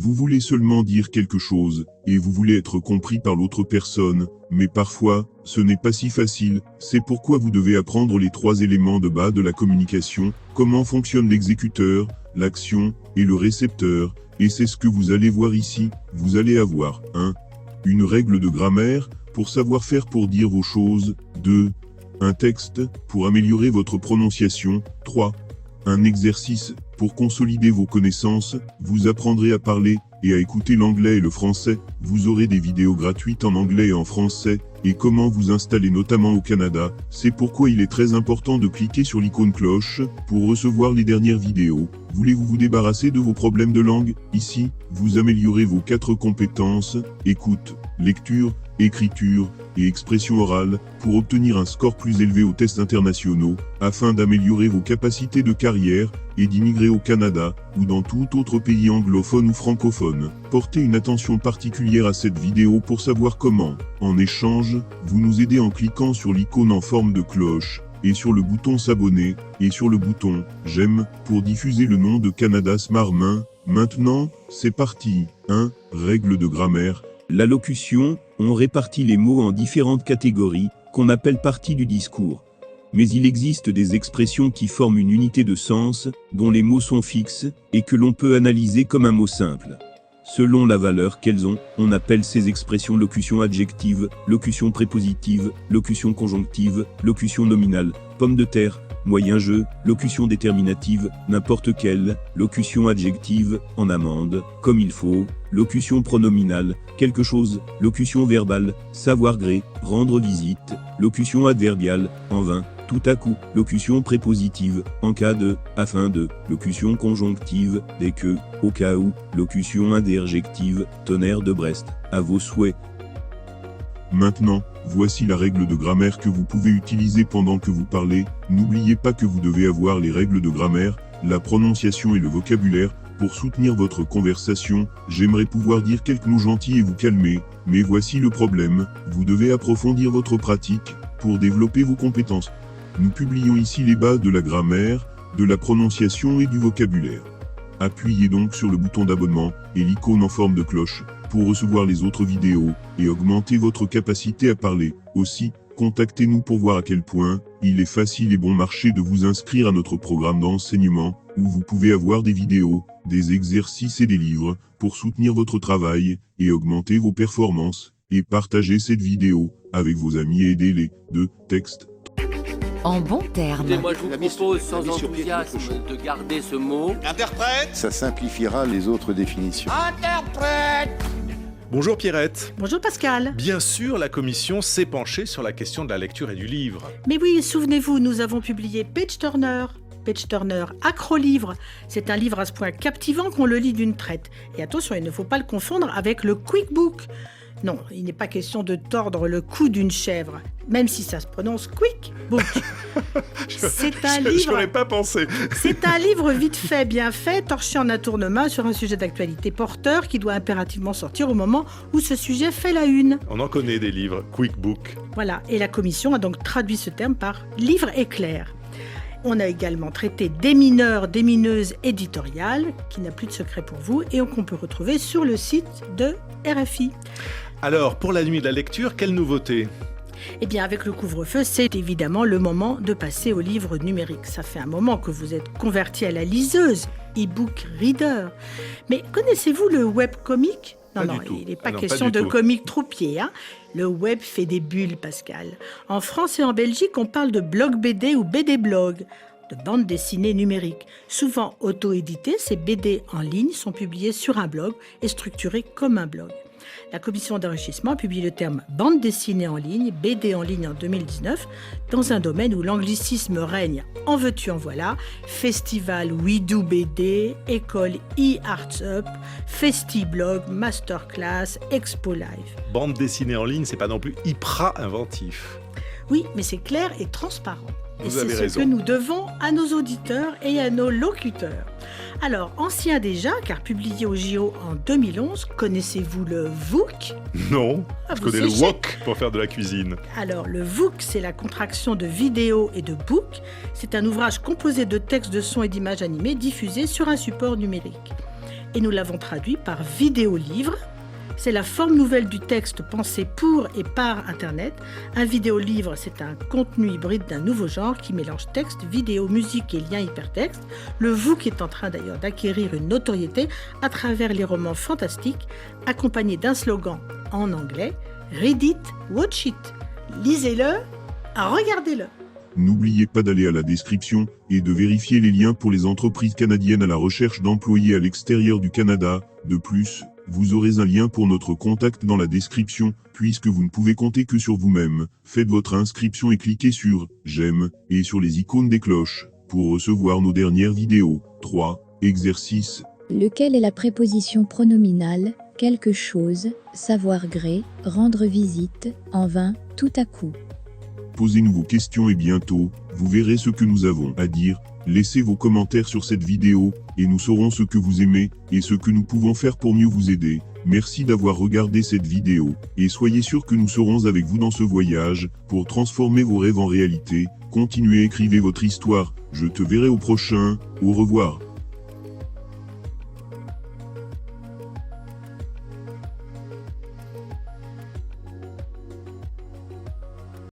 Vous voulez seulement dire quelque chose, et vous voulez être compris par l'autre personne, mais parfois, ce n'est pas si facile, c'est pourquoi vous devez apprendre les 3 éléments de base de la communication, comment fonctionne l'exécuteur, l'action, et le récepteur, et c'est ce que vous allez voir ici. Vous allez avoir 1. Une règle de grammaire, pour savoir faire pour dire vos choses. 2. Un texte, pour améliorer votre prononciation. 3. Un exercice, pour consolider vos connaissances. Vous apprendrez à parler, et à écouter l'anglais et le français. Vous aurez des vidéos gratuites en anglais et en français, et comment vous installer notamment au Canada. C'est pourquoi il est très important de cliquer sur l'icône cloche, pour recevoir les dernières vidéos. Voulez-vous vous débarrasser de vos problèmes de langue? Ici, vous améliorez vos 4 compétences, écoute, lecture, écriture et expression orale, pour obtenir un score plus élevé aux tests internationaux, afin d'améliorer vos capacités de carrière, et d'immigrer au Canada, ou dans tout autre pays anglophone ou francophone. Portez une attention particulière à cette vidéo pour savoir comment, en échange, vous nous aidez en cliquant sur l'icône en forme de cloche, et sur le bouton s'abonner, et sur le bouton j'aime, pour diffuser le nom de Canada Smart Main. Maintenant, c'est parti. 1. Règle de grammaire. L'allocution, on répartit les mots en différentes catégories, qu'on appelle parties du discours. Mais il existe des expressions qui forment une unité de sens, dont les mots sont fixes, et que l'on peut analyser comme un mot simple. Selon la valeur qu'elles ont, on appelle ces expressions locution adjective, locution prépositive, locution conjonctive, locution nominale, pomme de terre, moyen jeu, locution déterminative, n'importe quelle, locution adjective, en amende, comme il faut, locution pronominale, quelque chose, locution verbale, savoir gré, rendre visite, locution adverbiale, en vain, tout à coup, locution prépositive, en cas de, afin de, locution conjonctive, dès que, au cas où, locution interjective, tonnerre de Brest, à vos souhaits. Maintenant, voici la règle de grammaire que vous pouvez utiliser pendant que vous parlez. N'oubliez pas que vous devez avoir les règles de grammaire, la prononciation et le vocabulaire, pour soutenir votre conversation. J'aimerais pouvoir dire quelques mots gentils et vous calmer, mais voici le problème, vous devez approfondir votre pratique, pour développer vos compétences. Nous publions ici les bases de la grammaire, de la prononciation et du vocabulaire. Appuyez donc sur le bouton d'abonnement, et l'icône en forme de cloche, pour recevoir les autres vidéos, et augmenter votre capacité à parler. Aussi, contactez-nous pour voir à quel point, il est facile et bon marché de vous inscrire à notre programme d'enseignement, où vous pouvez avoir des vidéos, des exercices et des livres, pour soutenir votre travail, et augmenter vos performances, et partagez cette vidéo, avec vos amis et aidez-les, de texte. En bons termes. Moi, je vous propose sans enthousiasme de garder ce mot. Interprète. Ça simplifiera les autres définitions. Interprète. Bonjour Pierrette. Bonjour Pascal. Bien sûr, la commission s'est penchée sur la question de la lecture et du livre. Mais oui, souvenez-vous, nous avons publié Page Turner. Page Turner, Acrolivre. C'est un livre à ce point captivant qu'on le lit d'une traite. Et attention, il ne faut pas le confondre avec le Quick Book. Non, il n'est pas question de tordre le cou d'une chèvre, même si ça se prononce Quick Book. J'aurais pas pensé. C'est un livre vite fait, bien fait, torché en un tournement sur un sujet d'actualité porteur qui doit impérativement sortir au moment où ce sujet fait la une. On en connaît des livres, Quick Book. Voilà, et la commission a donc traduit ce terme par livre éclair. On a également traité des mineurs, des mineuses éditoriales, qui n'a plus de secret pour vous, et qu'on peut retrouver sur le site de RFI. Alors, pour la nuit de la lecture, quelle nouveauté ? Eh bien, avec le couvre-feu, c'est évidemment le moment de passer au livre numérique. Ça fait un moment que vous êtes converti à la liseuse, e-book reader. Mais connaissez-vous le webcomic ? Non, il n'est pas question de comic troupier. Le web fait des bulles, Pascal. En France et en Belgique, on parle de blog BD ou BD blog, de bande dessinée numérique. Souvent auto-éditées, ces BD en ligne sont publiées sur un blog et structurées comme un blog. La commission d'enrichissement a publié le terme bande dessinée en ligne, BD en ligne en 2019, dans un domaine où l'anglicisme règne en veux-tu en voilà, festival We Do BD, école e-Arts Up, Festi-blog, masterclass, Expo Live. Bande dessinée en ligne, c'est pas non plus hyper inventif. Oui, mais c'est clair et transparent. Et Vous avez c'est raison. ce que nous devons à nos auditeurs et à nos locuteurs. Alors, ancien déjà, car publié au JO en 2011, connaissez-vous le VOOC ? Non, je vous connais le séchez. wok pour faire de la cuisine. Alors, le VOOC, c'est la contraction de vidéo et de book. C'est un ouvrage composé de textes, de sons et d'images animées diffusés sur un support numérique. et nous l'avons traduit par vidéo-livre. C'est la forme nouvelle du texte pensé pour et par Internet. Un vidéolivre, c'est un contenu hybride d'un nouveau genre qui mélange texte, vidéo, musique et liens hypertextes. Le VOOC est en train d'ailleurs d'acquérir une notoriété à travers les romans fantastiques, accompagnés d'un slogan en anglais « Read it, watch it ». Lisez-le, regardez-le. N'oubliez pas d'aller à la description et de vérifier les liens pour les entreprises canadiennes à la recherche d'employés à l'extérieur du Canada. De plus, vous aurez un lien pour notre contact dans la description, puisque vous ne pouvez compter que sur vous-même. Faites votre inscription et cliquez sur « J'aime » et sur les icônes des cloches pour recevoir nos dernières vidéos. 3. Exercice. Lequel est la préposition pronominale, quelque chose, savoir gré, rendre visite, en vain, tout à coup. Posez-nous vos questions et bientôt, vous verrez ce que nous avons à dire. Laissez vos commentaires sur cette vidéo, et nous saurons ce que vous aimez, et ce que nous pouvons faire pour mieux vous aider. Merci d'avoir regardé cette vidéo, et soyez sûr que nous serons avec vous dans ce voyage, pour transformer vos rêves en réalité. Continuez, écrivez votre histoire, je te verrai au prochain, au revoir.